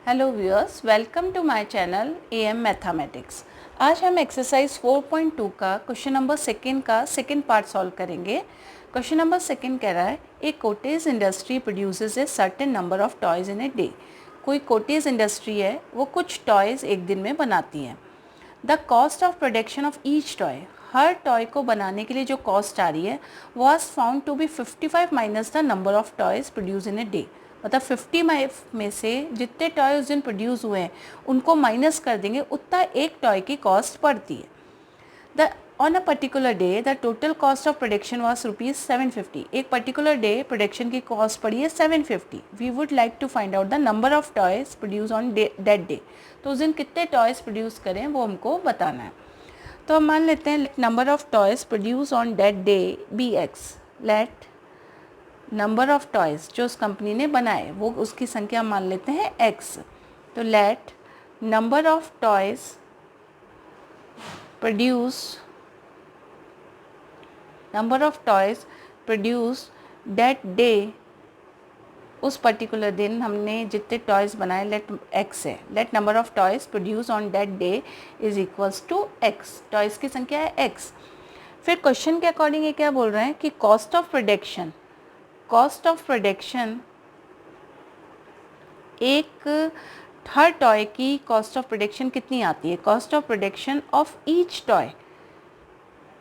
Hello viewers, welcome to my channel AM mathematics. आज हम exercise 4.2 का क्वेश्चन नंबर सेकंड का सेकंड पार्ट सॉल्व करेंगे। क्वेश्चन नंबर सेकंड कह रहा है a cottage industry produces a certain number of toys in a day. कोई cottage industry है, वो कुछ टॉयज़ एक दिन में बनाती है। The cost of production of each toy, हर टॉय को बनाने के लिए जो कॉस्ट आ रही है was found to be 55 minus the number of toys produce in a day. मतलब 50 में से जितने टॉय उस दिन प्रोड्यूस हुए हैं उनको माइनस कर देंगे, उतना एक टॉय की कॉस्ट पड़ती है। The on a particular day the total cost of production was ₹750। एक पर्टिकुलर डे प्रोडक्शन की कॉस्ट पड़ी है 750। We would like to find out the number of toys produce on that day. तो उस दिन कितने टॉयज़ प्रोड्यूस करें वो हमको बताना है। तो हम मान लेते हैं number of toys produce on that day be X. Let number of toys जो उस कंपनी ने बनाए वो उसकी संख्या मान लेते हैं x। तो let number of toys produce that day, उस पर्टिकुलर दिन हमने जितने टॉयज़ बनाए लेट x है। Let number of toys produce on that day is equals to x। Toys की संख्या है x। फिर क्वेश्चन के अकॉर्डिंग ये क्या बोल रहे हैं कि कॉस्ट ऑफ प्रोडक्शन एक हर टॉय की कॉस्ट ऑफ प्रोडक्शन कितनी आती है। Cost of production of each toy,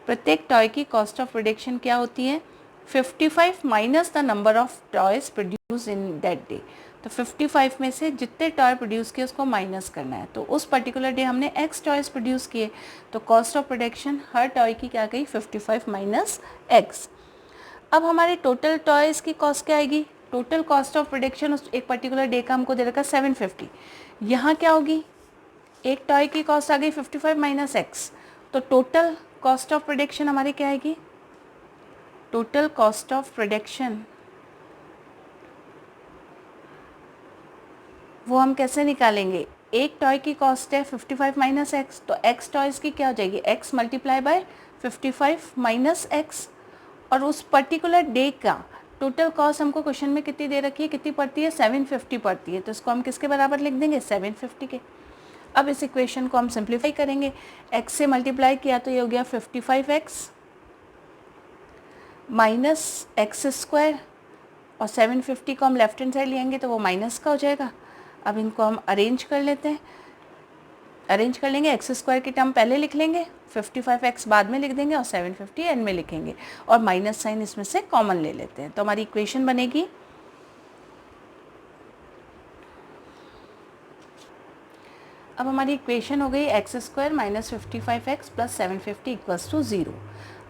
प्रत्येक टॉय की कॉस्ट ऑफ प्रोडक्शन क्या होती है 55 minus the number of toys produce in that day. तो 55 में से जितने टॉय प्रोड्यूस किए उसको माइनस करना है। तो उस पर्टिकुलर डे हमने x टॉयज प्रोड्यूस किए, तो cost of production her toy की क्या गई 55 माइनस x। अब हमारे टोटल टॉयज़ की कॉस्ट क्या आएगी। टोटल कॉस्ट ऑफ प्रोडक्शन उस एक पर्टिकुलर डे का हमको दे रखा 750। यहाँ क्या होगी, एक टॉय की कॉस्ट आ गई 55 माइनस एक्स। तो टोटल कॉस्ट ऑफ प्रोडक्शन हमारी क्या आएगी। टोटल कॉस्ट ऑफ प्रोडक्शन वो हम कैसे निकालेंगे। एक टॉय की कॉस्ट है 55 माइनस एक्स, तो एक्स टॉयज़ की क्या हो जाएगी x multiply by 55 minus x. और उस पर्टिकुलर डे का टोटल कॉस्ट हमको क्वेश्चन में कितनी दे रखी है, कितनी पड़ती है 750 पड़ती है। तो इसको हम किसके बराबर लिख देंगे 750 के। अब इस इक्वेशन को हम सिंप्लीफाई करेंगे, x से मल्टीप्लाई किया तो ये हो गया 55x माइनस एक्स स्क्वायर, और 750 को हम लेफ्ट हैंड साइड लेंगे तो वो माइनस का हो जाएगा। अब इनको हम अरेंज कर लेते हैं, अरेंज कर लेंगे। एक्स स्क्वायर की टर्म पहले लिख लेंगे, 55x बाद में लिख देंगे और 750 एंड में लिखेंगे, और माइनस साइन इसमें से कॉमन ले लेते हैं। तो हमारी इक्वेशन बनेगी अब हमारी इक्वेशन हो गई X square minus 55x plus 750 equals to 0।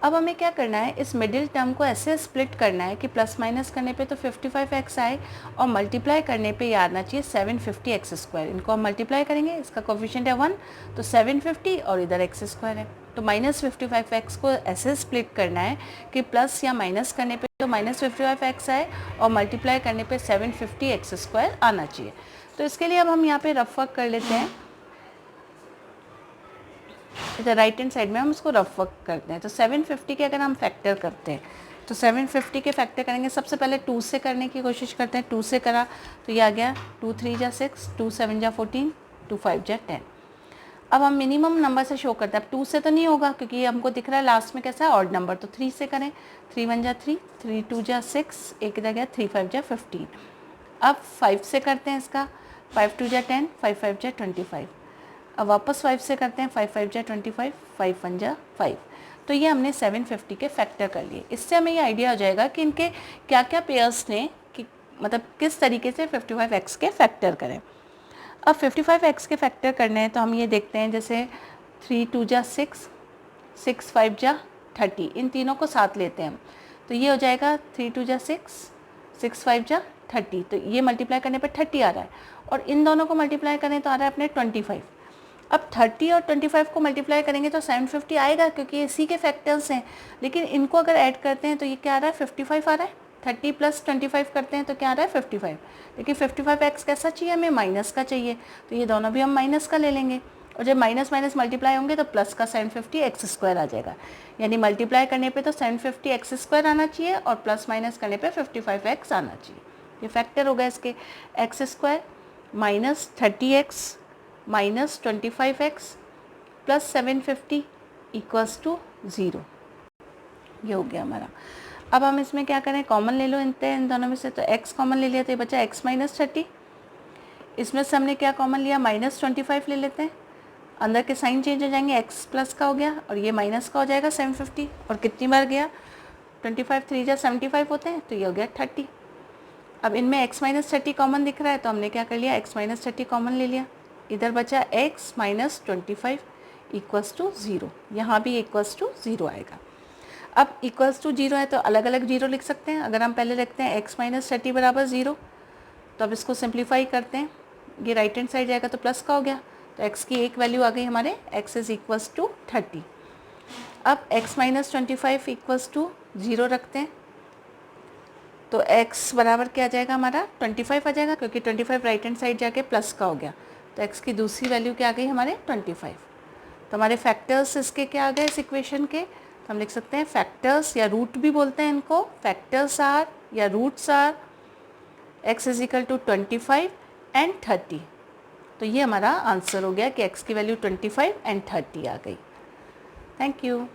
अब हमें क्या करना है, इस मिडिल टर्म को ऐसे स्प्लिट करना है कि प्लस माइनस करने पे तो 55x आए और मल्टीप्लाई करने पे ये आना चाहिए 750x स्क्वायर। इनको हम मल्टीप्लाई करेंगे, इसका कोफिशिएंट है 1, तो 750 और इधर x स्क्वायर है। तो माइनस 55x को ऐसे स्प्लिट करना है कि प्लस या माइनस करने पे तो माइनस 55x आए और मल्टीप्लाई करने पे 750x स्क्वायर आना चाहिए। तो इसके लिए अब हम यहाँ पे रफ वर्क कर लेते हैं। इधर राइट हैंड साइड में हम इसको रफ वर्क करते हैं। तो 750 के अगर हम फैक्टर करते हैं तो 750 के फैक्टर करेंगे, सबसे पहले 2 से करने की कोशिश करते हैं। 2 से करा तो ये आ गया 2 3 जा 6, 2 7 जा 14, 2 5 जा 10। अब हम मिनिमम नंबर से शो करते हैं। अब 2 से तो नहीं होगा क्योंकि हमको दिख रहा है लास्ट में कैसा है ऑड नंबर, तो 3 से करें। 3 1 जा 3, 3 2 जा 6, एक इधर गया 3 5 जा 15। अब 5 से करते हैं इसका, 5 2 जा 10, 5 5 जा 25। अब वापस 5 से करते हैं, 5 5 जा 25, 5 1 जा 5। तो ये हमने 750 के फैक्टर कर लिए। इससे हमें ये आइडिया हो जाएगा कि इनके क्या क्या पेयर्स ने कि मतलब किस तरीके से 55x के फैक्टर करें। अब 55x के फैक्टर करने हैं तो हम ये देखते हैं, जैसे 3 2 जा 6, 6 5 जा 30, इन तीनों को साथ लेते हैं हम। तो ये हो जाएगा 3 2 जा 6, 6 5 जा 30। तो ये मल्टीप्लाई करने पर 30 आ रहा है, और इन दोनों को मल्टीप्लाई करें तो आ रहा है अपने 25। अब 30 और 25 को मल्टीप्लाई करेंगे तो 750 आएगा क्योंकि ये इसी के फैक्टर्स हैं। लेकिन इनको अगर ऐड करते हैं तो ये क्या आ रहा है 55 आ रहा है। 30 प्लस 25 करते हैं तो क्या आ रहा है 55। लेकिन 55x कैसा चाहिए हमें, माइनस का चाहिए, तो ये दोनों भी हम माइनस का ले लेंगे। और जब माइनस माइनस मल्टीप्लाई होंगे तो प्लस का 750x स्क्वायर आ जाएगा। यानी मल्टीप्लाई करने पे तो 750x स्क्वायर आना चाहिए और प्लस माइनस करने पे 55x आना चाहिए। ये फैक्टर होगा इसके x square minus 30x minus 25x plus 750 equals to 0। ये हो गया हमारा। अब हम इसमें क्या करें, कॉमन ले लो इन दोनों में से। तो x कॉमन ले लिया तो ये बचा x माइनस 30। इसमें से हमने क्या कॉमन लिया, माइनस 25 ले लेते हैं। अंदर के साइन चेंज हो जाएंगे, x प्लस का हो गया और ये माइनस का हो जाएगा 750। और कितनी बार गया, 25 3 जा 75 होते हैं, तो ये हो गया 30। अब इनमें x माइनस 30 कॉमन दिख रहा है तो हमने क्या कर लिया, x माइनस 30 कॉमन ले लिया। इधर बचा x माइनस 25 इक्वल्स टू 0। यहाँ भी इक्वल्स टू 0 आएगा। अब इक्वल्स टू 0 है तो अलग अलग 0 लिख सकते हैं। अगर हम पहले लिखते हैं x माइनस 30 बराबर 0, तो अब इसको सिंप्लीफाई करते हैं। ये राइट हैंड साइड जाएगा तो प्लस का हो गया, तो x की एक वैल्यू आ गई हमारे, x इज़ इक्वल्स टू 30। अब x माइनस 25 इक्वल्स टू 0 रखते हैं, तो x बराबर क्या आ जाएगा हमारा, 25 आ जाएगा, क्योंकि 25 राइट हैंड साइड जाके प्लस का हो गया। तो x की दूसरी वैल्यू क्या आ गई हमारे, 25। तो हमारे फैक्टर्स इसके क्या आ गए इस इक्वेशन के, तो हम लिख सकते हैं फैक्टर्स या रूट भी बोलते हैं इनको। फैक्टर्स आर या roots are x is equal to 25 and 30। तो ये हमारा आंसर हो गया कि x की वैल्यू 25 एंड 30 आ गई। Thank you.